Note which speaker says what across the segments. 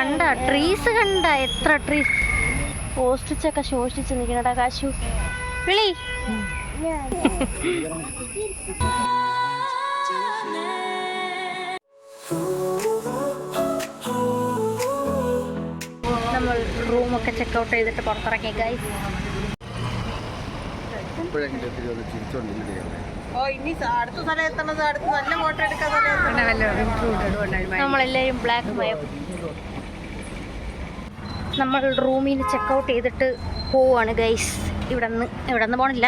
Speaker 1: കണ്ട ട്രീസ് കണ്ട എത്ര ട്രീസ് പോസ്റ്റിച്ചൊക്കെ ശോഷിച്ച് നിൽക്കണടാ കാശു വിളി. നമ്മൾ റൂമൊക്കെ ചെക്കൗട്ട് ചെയ്തിട്ട് പുറത്തിറങ്ങി ഗൈസ്. നമ്മളെല്ലാവരും ബ്ലാക്ക് മയം. നമ്മൾ റൂമിൽ നിന്ന് ചെക്കൗട്ട് ചെയ്തിട്ട് പോവാണ് ഗൈസ്. ഇവിടെ നിന്ന് പോകണില്ല,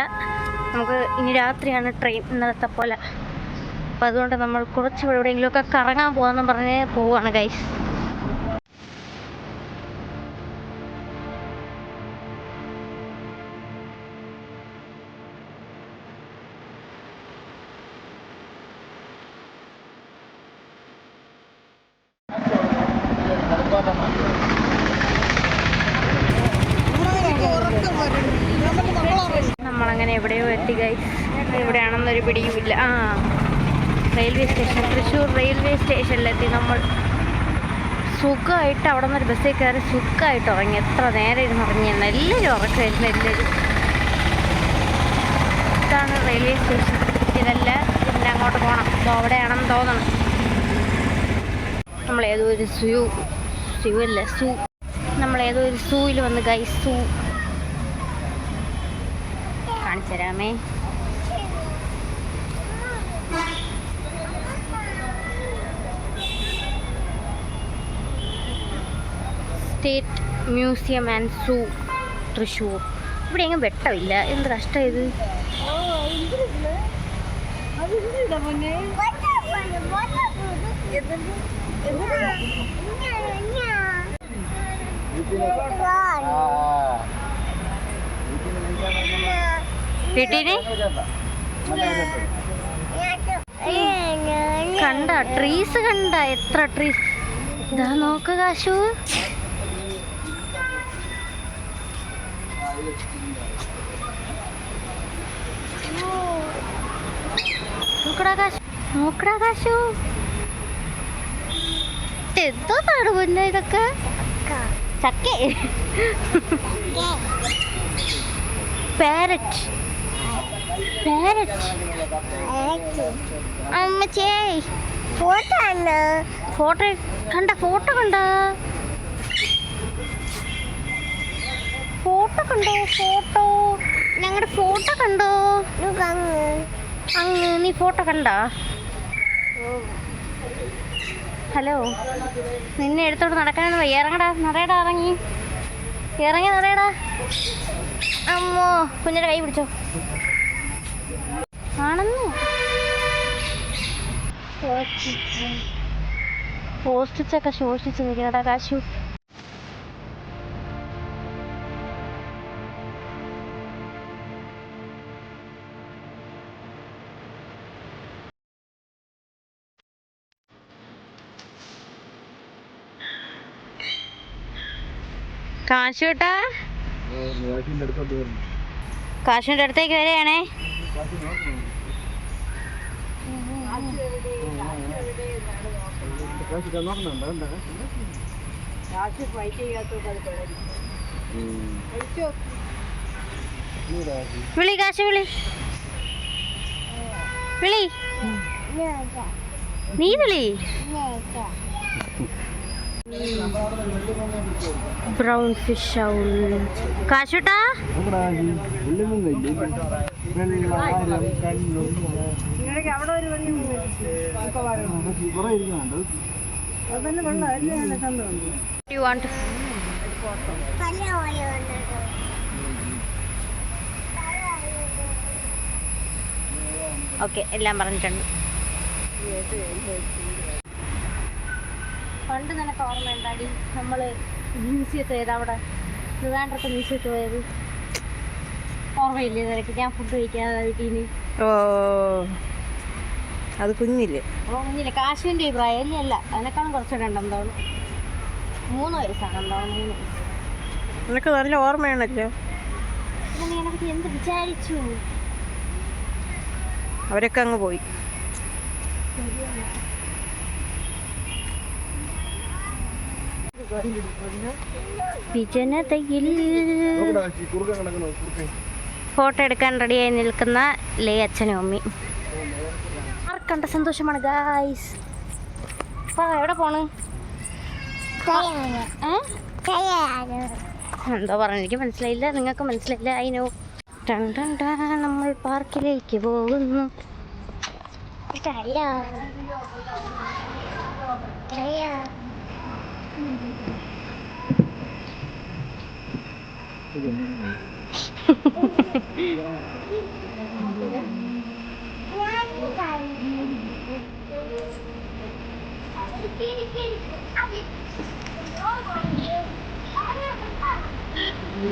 Speaker 1: നമുക്ക് ഇനി രാത്രിയാണ് ട്രെയിൻ ഇന്നലത്തെ പോലെ. അപ്പം അതുകൊണ്ട് നമ്മൾ കുറച്ച് എവിടെയെങ്കിലുമൊക്കെ കറങ്ങാൻ പോകാമെന്ന് പറഞ്ഞ് പോവാണ് ഗൈസ്. നമ്മളങ്ങനെ എവിടെയോ എത്തി ഗൈസ്. എവിടെയാണെന്നൊരു പിടിയുമില്ല. റെയിൽവേ സ്റ്റേഷൻ, തൃശ്ശൂർ റെയിൽവേ സ്റ്റേഷനിലെത്തി. നമ്മൾ സുഖമായിട്ട് അവിടെ നിന്നൊരു ബസ്സിൽ കയറി സുഖമായിട്ട് ഉറങ്ങി. എത്ര നേരം ഇരുന്ന് ഉറങ്ങിയെന്ന് എല്ലാവരും ഉറക്കമായിരുന്നു. എല്ലാവരും ഇതാണ് റെയിൽവേ സ്റ്റേഷൻ. ഇതല്ല, പിന്നെ അങ്ങോട്ട് പോകണം. അപ്പോൾ അവിടെയാണെന്ന് തോന്നണം. നമ്മളേതോ ഒരു നമ്മളേതോ ഒരു സൂവിൽ വന്ന് ഗൈസ്. സൂ കാണിച്ചു തരാമേ. സ്റ്റേറ്റ് മ്യൂസിയം ആൻഡ് സൂ തൃശ്ശൂർ. ഇവിടെ എങ്ങും വെട്ടമില്ല, എന്ത് കഷ്ടം ഇത്. കണ്ട ട്രീസ് കണ്ട എത്ര ട്രീസ്. ഇതാ നോക്ക് കാശു. നോക്കടാ കാശു. എന്തോ തടുവല്ല ഇതൊക്കെ. ചക്കേ പാരറ്റ്. അമ്മച്ചേ ഫോട്ടോ കണ്ട ഞങ്ങളുടെ ഫോട്ടോ കണ്ടോ? അങ്ങ് നീ ഫോട്ടോ കണ്ടോ? ഹലോ, നിന്നെ എടുത്തോട്ട് നടക്കാനാണ് വയ്യ. ഇറങ്ങടാ, നടയടാ, ഇറങ്ങി നടയടാ. അമ്മോ, കുഞ്ഞിൻ്റെ കൈ പിടിച്ചോ. ആണെന്ന് പോസ്റ്റിച്ചൊക്കെ ശോഷിച്ച് നിൽക്കണടാ കാശു. കാശുട്ടാ, കാശുവിൻ്റെ അടുത്തേക്ക് വരികയാണേ. വിളി കാശു, വിളി. നീ വിളി. Brown fish owl. കാശുട്ടാ, ഓക്കെ, എല്ലാം പറഞ്ഞിട്ടുണ്ട്. പണ്ട് നിനക്ക് ഓർമ്മയുണ്ടാടി നമ്മൾ മ്യൂസിയത്തിൽ പോയത്? അവിടെ ട്രിവാൻഡ്രത്തെ മ്യൂസിയത്തിൽ പോയത് ഓർമ്മയില്ലേ നിനക്ക്? ഞാൻ ഫുഡ് കഴിക്കാതെ വീട്ടിൽ നിന്ന്.
Speaker 2: അത് കുഞ്ഞില്ലേ?
Speaker 1: കാശുവിൻ്റെ അഭിപ്രായം അല്ല, അതിനേക്കാളും കുറച്ചുകൂടെ ഉണ്ടെന്ന് തോന്നുന്നു. 3 വയസ്സാണെന്ന് തോന്നുന്നു. 3 വയസ്സ്.
Speaker 2: നിനക്ക് നല്ല ഓർമ്മയാണല്ലോ.
Speaker 1: നീ എന്നെപ്പറ്റി എന്ത് വിചാരിച്ചു?
Speaker 2: അവരൊക്കെ അങ്ങ് പോയി.
Speaker 1: വിജനതയിൽ ഫോട്ടോ എടുക്കാൻ റെഡിയായി നിൽക്കുന്ന ലേ അച്ഛനും അമ്മയും. ആർക്കണ്ട സന്തോഷമാണ് ഗായ്സ്. എവിടെ പോണ്? എന്തോ പറഞ്ഞു, എനിക്ക് മനസ്സിലായില്ല, നിങ്ങൾക്ക് മനസ്സിലായില്ല. അതിനോ നമ്മൾ പാർക്കിലേക്ക് പോകുന്നു.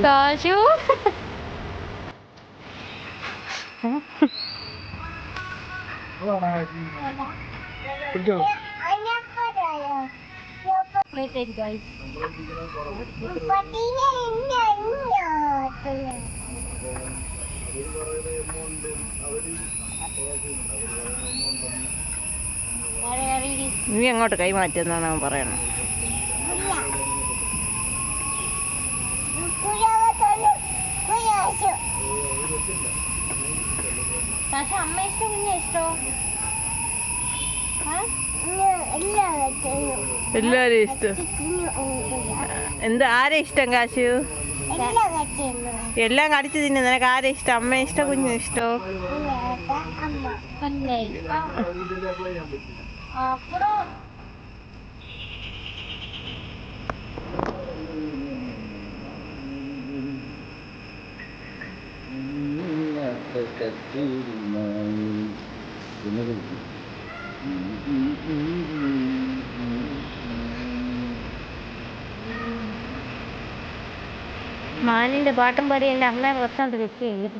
Speaker 1: കാശു
Speaker 2: നീ അങ്ങോട്ട് കൈ മാറ്റുന്നാണ് അവൻ പറയണത്.
Speaker 1: പക്ഷെ അമ്മ ഇഷ്ടം കുഞ്ഞ ഇഷ്ടോ?
Speaker 2: എല്ലാരും ഇഷ്ടം. എന്താ ആരെ ഇഷ്ടം കാശു? എല്ലാം കടിച്ചു തിന്നു. നിനക്ക് ആരെ ഇഷ്ടം? അമ്മ ഇഷ്ടം, കുഞ്ഞു ഇഷ്ടോ?
Speaker 1: മാനിന്റെ പാട്ടും പാടി എൻ്റെ അമ്മയെ വെക്കാണ്ട് വെക്കുകയും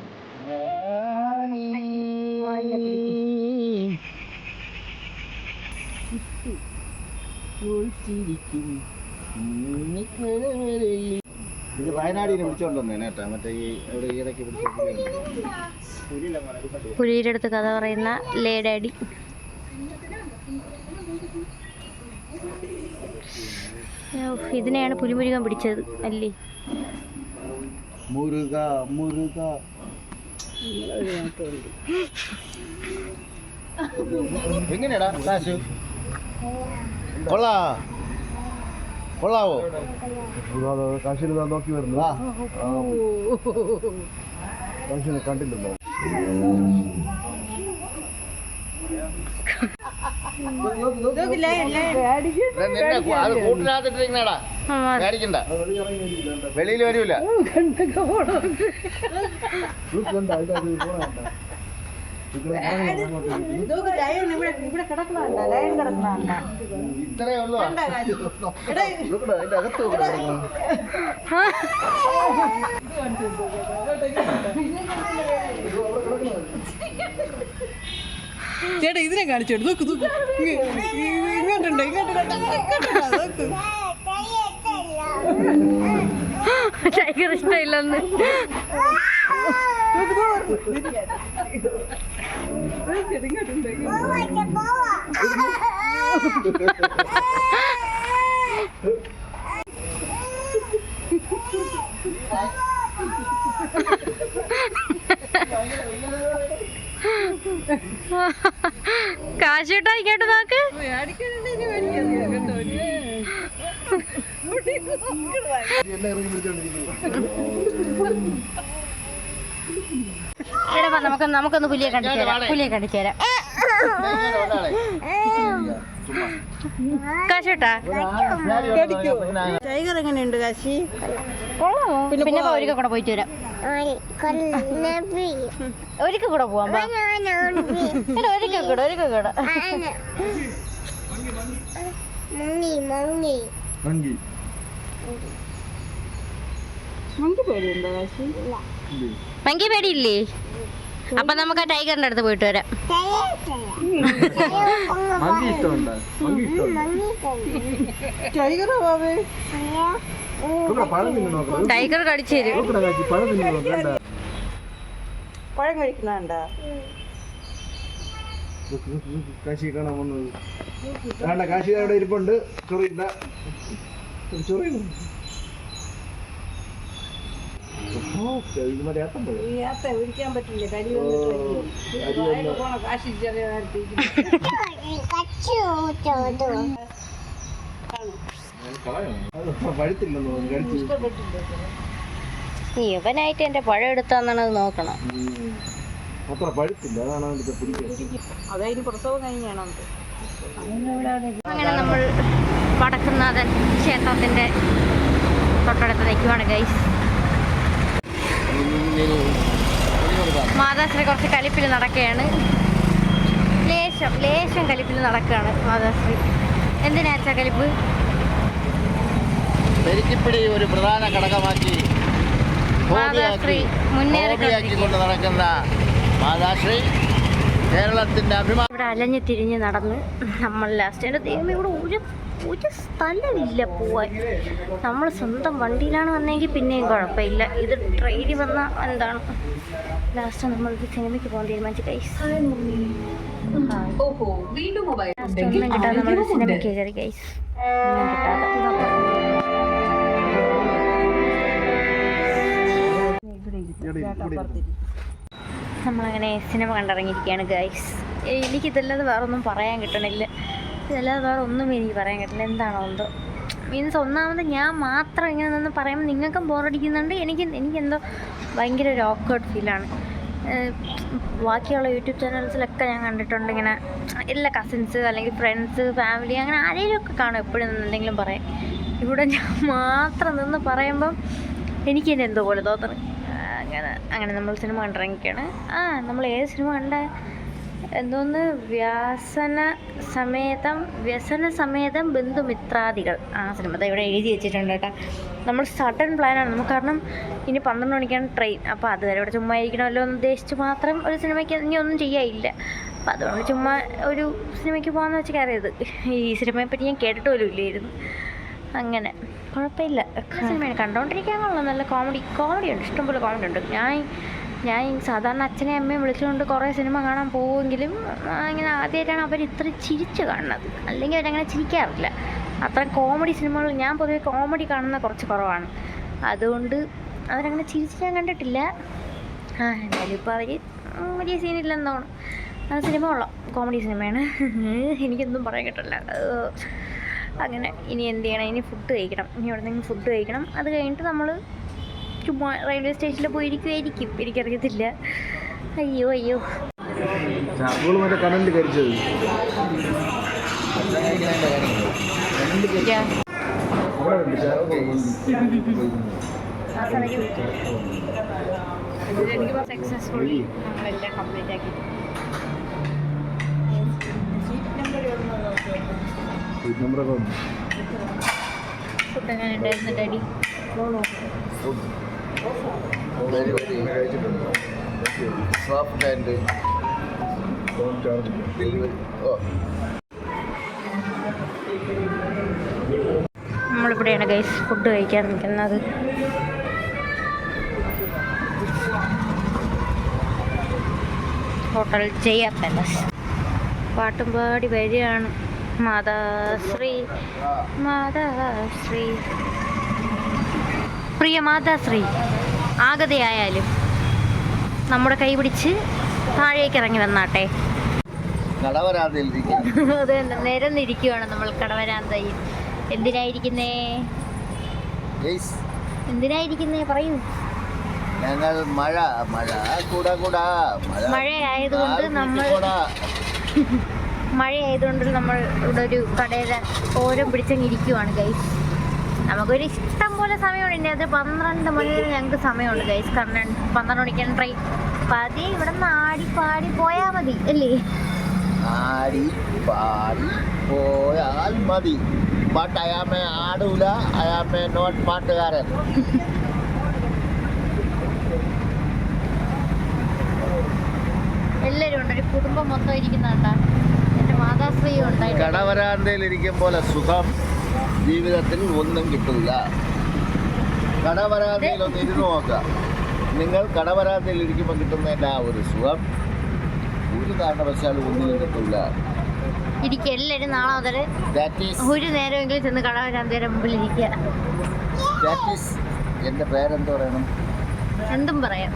Speaker 3: വയനാടിനെ പിടിച്ചോണ്ടോന്നേട്ടാ മറ്റേ ഈ ഇടയ്ക്ക്
Speaker 1: പുലിയുടെ അടുത്ത് കഥ പറയുന്ന ലേ ഡാഡി. ഇതിനെയാണ് പുലിമുരുകൻ പിടിച്ചത് അല്ലേ?
Speaker 3: മുരുക മുരുക എങ്ങനെയാടാ കാശു? കൊള്ളാവോ? കാശിന് നോക്കി വരുന്നു. കാശിനെ കണ്ടില്ലല്ലോ. അത് കൂട്ടിനകത്തിട്ടിരിക്കണേടാ, പേടിക്കണ്ട, വെളിയിൽ വരൂല. ഇത്രേ ഉള്ളൂ. അതിന്റെ അകത്ത്
Speaker 2: ചേട്ടാ ഇതിനെ കാണിച്ചോട്ട് നോക്ക് നോക്ക്. ഇങ്ങോട്ടുണ്ടോ? ഇങ്ങോട്ട്
Speaker 1: ടൈഗർ ഇഷ്ടമില്ലെന്ന്. കാശിട്ടാ ഇങ്ങോട്ട് നോക്ക്. നമുക്കൊന്ന് പുലിയെ കണ്ടിച്ചു തരാം. കാശിട്ടാ
Speaker 2: ടൈഗർ എങ്ങനെയുണ്ട് കാശി?
Speaker 1: പിന്നെ ഒരിക്കൽ കൂടെ പോയിട്ട് വരാം. ഒരിക്കൽ കൂടെ പോവാം. ഒരിക്കൽ കൂടെ മങ്കി പേടിയില്ലേ? അപ്പൊ നമുക്ക് ആ ടൈഗറിന്റെ അടുത്ത് പോയിട്ട് വരാം. ടൈഗർ കടിച്ചു തരും.
Speaker 2: പഴം കഴിക്കുന്നുണ്ടോ?
Speaker 3: കാശി കാണാൻ വന്നത് കാശി അവിടെ ഇരിപ്പുണ്ട്.
Speaker 2: ഒഴിക്കാൻ പറ്റില്ല കരി വന്നിട്ട് പോണ കാശി ചെറിയ
Speaker 1: ഇവനായിട്ട് എന്റെ പഴം എടുത്താന്നാണ് അത് നോക്കണം.
Speaker 3: അത്ര പഴുത്തില്ല, അതാണ്
Speaker 2: അതായത് പ്രസവം കഴിഞ്ഞാണ്.
Speaker 1: അങ്ങനെ നമ്മൾ വടക്കുന്നാഥൻ ക്ഷേത്രത്തിന്റെ തൊട്ടടുത്ത് നിൽക്കുവാണ് ഗൈസ്. മാതാശ്രീ കുറച്ച് കലിപ്പിൽ നടക്കുകയാണ്. ലേശം കലിപ്പിൽ നടക്കുകയാണ് മാതാശ്രീ. എന്തിനാച്ചാ കലിപ്പ്?
Speaker 3: പെരിക്കിപ്പിടി ഒരു പ്രധാന ഘടകമാക്കി
Speaker 1: മാതാശ്രീ
Speaker 3: കൊണ്ട് നടക്കുന്ന മാതാശ്രീ കേരളത്തിന്റെ അഭിമാനം.
Speaker 1: ഇവിടെ അലഞ്ഞ് തിരിഞ്ഞ് നടന്ന് നമ്മൾ ലാസ്റ്റ് എൻ്റെ ദൈവം ഇവിടെ ഒരു സ്ഥലമില്ല പോവാൻ. നമ്മൾ സ്വന്തം വണ്ടിയിലാണ് വന്നെങ്കിൽ പിന്നെയും കുഴപ്പമില്ല. ഇത് ട്രെയിനിൽ വന്ന എന്താണ് ലാസ്റ്റ് നമ്മൾക്ക് സിനിമയ്ക്ക് പോകാൻ തീരുമാനിച്ചു ഗൈസ്. ലാസ്റ്റ് ഒന്നും കിട്ടാതെ നമ്മൾ സിനിമയ്ക്ക് കയറി ഗൈസ്. ഒന്നും കിട്ടാതെ നമ്മളങ്ങനെ സിനിമ കണ്ടിറങ്ങിയിരിക്കുകയാണ് ഗൈസ്. എനിക്കിതല്ലാതെ വേറെ ഒന്നും പറയാൻ കിട്ടണില്ല. ഇതല്ലാതെ വേറെ ഒന്നും എനിക്ക് പറയാൻ കിട്ടില്ല. എന്താണോ എന്തോ മീൻസ് ഒന്നാമത് ഞാൻ മാത്രം ഇങ്ങനെ നിന്ന് പറയുമ്പോൾ നിങ്ങൾക്കും ബോറടിക്കുന്നുണ്ട്. എനിക്കെന്തോ ഭയങ്കര ഒരു ഓക്വേർഡ് ഫീലാണ്. ബാക്കിയുള്ള യൂട്യൂബ് ചാനൽസിലൊക്കെ ഞാൻ കണ്ടിട്ടുണ്ട് ഇങ്ങനെ എല്ലാ കസിൻസ് അല്ലെങ്കിൽ ഫ്രണ്ട്സ് ഫാമിലി അങ്ങനെ ആരെങ്കിലുമൊക്കെ കാണും എപ്പോഴും എന്തെങ്കിലും പറയാം. ഇവിടെ ഞാൻ മാത്രം നിന്ന് പറയുമ്പം എനിക്ക് തന്നെ എന്തോ പോലെ തോന്നണം. അങ്ങനെ നമ്മൾ സിനിമ കണ്ടിറങ്ങിക്കുകയാണ്. നമ്മൾ ഏത് സിനിമ കണ്ട എന്തോന്ന് വ്യസന സമേതം ബന്ധുമിത്രാദികൾ ആ സിനിമ ഇവിടെ എഴുതി വെച്ചിട്ടുണ്ട് കേട്ടോ. നമ്മൾ സഡൻ പ്ലാനാണ് നമുക്ക്, കാരണം ഇനി 12 മണിക്കാണ് ട്രെയിൻ. അപ്പോൾ അതുവരെ ഇവിടെ ചുമ്മാ ഇരിക്കണമല്ലോ എന്ന് ഉദ്ദേശിച്ച് മാത്രം ഒരു സിനിമയ്ക്ക് ഇനി ഒന്നും ചെയ്യാനില്ല. അപ്പോൾ അതുകൊണ്ട് ചുമ്മാ ഒരു സിനിമയ്ക്ക് പോകാമെന്ന് വെച്ച് കയറിയത്. ഈ സിനിമയെപ്പറ്റി ഞാൻ കേട്ടിട്ട് പോലും ഇല്ലായിരുന്നു. അങ്ങനെ കുഴപ്പമില്ല, സിനിമയാണ് കണ്ടുകൊണ്ടിരിക്കാൻ കൊള്ളാം. നല്ല കോമഡി ഉണ്ട്, ഇഷ്ടംപോലെ കോമഡി ഉണ്ട്. ഞാൻ സാധാരണ അച്ഛനെയും അമ്മയും വിളിച്ചുകൊണ്ട് കുറേ സിനിമ കാണാൻ പോകുമെങ്കിലും ഇങ്ങനെ ആദ്യമായിട്ടാണ് അവർ ഇത്ര ചിരിച്ച് കാണുന്നത്. അല്ലെങ്കിൽ അവരങ്ങനെ ചിരിക്കാറില്ല. അത്ര കോമഡി സിനിമകൾ ഞാൻ പൊതുവെ കോമഡി കാണുന്ന കുറച്ച് കുറവാണ്. അതുകൊണ്ട് അവരങ്ങനെ ചിരിച്ച് ഞാൻ കണ്ടിട്ടില്ല. എന്തായാലും ഇപ്പോൾ അവർ വലിയ സീനില്ലെന്നോണം. ആ സിനിമ കൊള്ളാം, കോമഡി സിനിമയാണ്. എനിക്കൊന്നും പറയാൻ കിട്ടില്ല. അങ്ങനെ ഇനി എന്ത് ചെയ്യണം? ഇനി ഫുഡ് കഴിക്കണം. ഇനി എവിടെ നിന്നെങ്കിലും ഫുഡ് കഴിക്കണം. അത് കഴിഞ്ഞിട്ട് നമ്മൾ ചുമ്മാ റെയിൽവേ സ്റ്റേഷനിൽ പോയിരിക്കുമായിരിക്കും. എനിക്കറിയത്തില്ല. അയ്യോ
Speaker 3: കടലിൽ കരിച്ചത്
Speaker 1: സക്സസ്ഫുള്ളി നമ്മളെല്ലാം കംപ്ലീറ്റ് ആക്കി. ഫുഡ് എങ്ങനെ ഉണ്ടായിരുന്നു ഡാഡി?
Speaker 3: Soft and delivery.
Speaker 1: നമ്മളിവിടെയാണ് ഗൈസ് ഫുഡ് കഴിക്കാൻ നിൽക്കുന്നത്. Hotel Jaya palace. പാട്ടും പാടി വരികയാണ് മാതാശ്രീ. പ്രിയ മാതാശ്രീ, ആഗതയായാലും നമ്മുടെ കൈ പിടിച്ച് താഴേക്ക് ഇറങ്ങി വന്നാട്ടെ. അതെ, നിരന്നിരിക്കുവാണ് നമ്മൾ കടവരാന്തയിൽ. എന്തിനായിരിക്കുന്നേ പറയൂ.
Speaker 3: ഞങ്ങൾ
Speaker 1: മഴയായതുകൊണ്ട് നമ്മൾ ഇവിടെ ഒരു കടയുടെ ഓരം പിടിച്ചങ്ങിരിക്കുവാണ് ഗൈസ്. നമുക്കൊരു ഇഷ്ടം പോലെ സമയമുണ്ട്. ഇനി അത് 12 മണി വരെ ഞങ്ങൾക്ക് സമയമുണ്ട് ഗൈസ്. കാരണം 12 മണിക്കാണ് ട്രെയിൻ. അപ്പം അതേ ഇവിടെ നിന്ന് ആടിപ്പാടി പോയാൽ മതി അല്ലേ?
Speaker 3: പോയാൽ മതി. ബട്ട് അയാമേ ആടൂല, അയാമേ നോട്ട് പാട്ടുകാരൻ.
Speaker 1: എല്ലാവരും ഉണ്ട്, ഒരു കുടുംബം മൊത്തം ഇരിക്കുന്നുണ്ടാ. എൻ്റെ മാതാശ്രീയും ഉണ്ടായി.
Speaker 3: കടവരാന്തയിൽ ഇരിക്കും പോലെ സുഖം ജീവിതത്തിൽ ഒന്നും കിട്ടില്ല. കടവരാന്തയിൽ ഒന്ന് ഇരുന്ന് നോക്കുക. നിങ്ങൾ കടവരാന്തയിൽ ഇരിക്കുമ്പോൾ കിട്ടുന്നതിൻ്റെ ആ ഒരു സുഖം ഒരു കാരണവശാലും ഒന്നിനും കിട്ടില്ല.
Speaker 1: ഇരിക്കുക എല്ലാവരും നാളെ മുതൽ
Speaker 3: That is
Speaker 1: ഒരു നേരമെങ്കിലും ചെന്ന് കടവരാന്തേരം മുമ്പിൽ ഇരിക്കുക.
Speaker 3: എൻ്റെ പേരെന്ത് പറയണം?
Speaker 1: എന്തും പറയാം.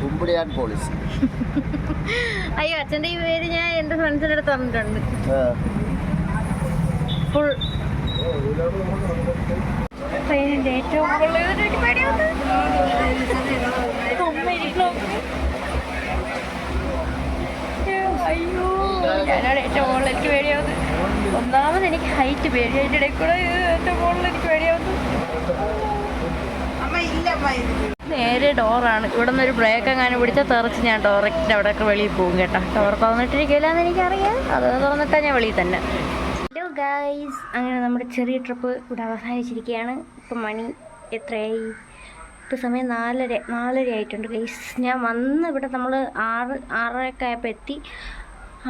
Speaker 3: കുമ്പിടിയാൻ പോളിസി.
Speaker 1: അയ്യോ അച്ഛൻ്റെ ഈ പേര് ഞാൻ എൻ്റെ ഫ്രണ്ട്സിൻ്റെ അടുത്ത് തന്നിട്ടുണ്ട്. ഫുൾ ട്രെയിനിൻ്റെ ഏറ്റവും മുകളിൽ അയ്യോ ഞാനാണ് ഏറ്റവും മുകളിൽ എനിക്ക് പേടിയാവുന്നത്. ഒന്നാമത് എനിക്ക് ഹൈറ്റ് പേടി, അതിൻ്റെ ഇടയിൽ കൂടെ ഏറ്റവും മുകളിൽ എനിക്ക് പേടിയാവുന്നത്. നേരെ ഡോറാണ്. ഇവിടെ നിന്നൊരു ബ്രേക്ക് എങ്ങാനും പിടിച്ചാൽ തെറിച്ച് ഞാൻ ഡോറക്റ്റ് അവിടെയൊക്കെ വെളിയിൽ പോകും കേട്ടോ. ഡോർ തുറന്നിട്ടിരിക്കില്ല എന്ന് എനിക്കറിയാം, അത് തുറന്നിട്ടാൽ ഞാൻ വെളിയിൽ തന്നെ. ഹലോ ഗൈസ്, അങ്ങനെ നമ്മുടെ ചെറിയ ട്രിപ്പ് ഇവിടെ അവസാനിച്ചിരിക്കുകയാണ്. ഇപ്പം മണി എത്രയായി? ഇപ്പോൾ സമയം 4:30 ആയിട്ടുണ്ട് ഗൈസ്. ഞാൻ വന്ന് ഇവിടെ നമ്മൾ 6:30 ആയപ്പോൾ എത്തി.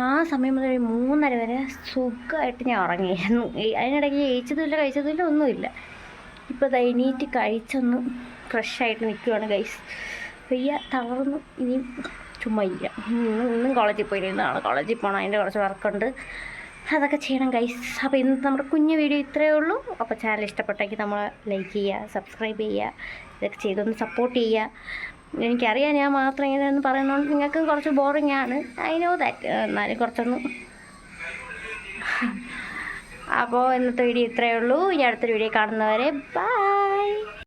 Speaker 1: ആ സമയം മുതൽ 3:30 വരെ സുഖമായിട്ട് ഞാൻ ഉറങ്ങിയായിരുന്നു. അതിനിടയ്ക്ക് കഴിച്ചതുമില്ല ഒന്നുമില്ല. ഇപ്പോൾ എണീറ്റ് കഴിച്ചൊന്ന് ഫ്രഷായിട്ട് നിൽക്കുകയാണ് ഗൈസ്. വയ്യ, തളർന്നു. ഇനി ചുമ്മാ ഇല്ല. ഇന്നും കോളേജിൽ പോയില്ല, നാളെ കോളേജിൽ പോകണം. അതിൻ്റെ കുറച്ച് വർക്കുണ്ട്, അതൊക്കെ ചെയ്യണം ഗൈസ്. അപ്പോൾ ഇന്നത്തെ നമ്മുടെ കുഞ്ഞു വീഡിയോ ഇത്രയേ ഉള്ളൂ. അപ്പോൾ ചാനൽ ഇഷ്ടപ്പെട്ടെങ്കിൽ നമ്മൾ ലൈക്ക് ചെയ്യുക, സബ്സ്ക്രൈബ് ചെയ്യുക, ഇതൊക്കെ ചെയ്തൊന്ന് സപ്പോർട്ട് ചെയ്യുക. എനിക്കറിയാം ഞാൻ മാത്രം ഇങ്ങനെ ഒന്ന് പറയുന്നതുകൊണ്ട് നിങ്ങൾക്ക് കുറച്ച് ബോറിംഗ് ആണ്, ഐ നോ ദാറ്റ്. എന്നാലും കുറച്ചൊന്ന്. അപ്പോൾ ഇന്നത്തെ വീഡിയോ ഇത്രയേ ഉള്ളൂ. ഇനി അടുത്തൊരു വീഡിയോ കാണുന്നവരെ ബൈ.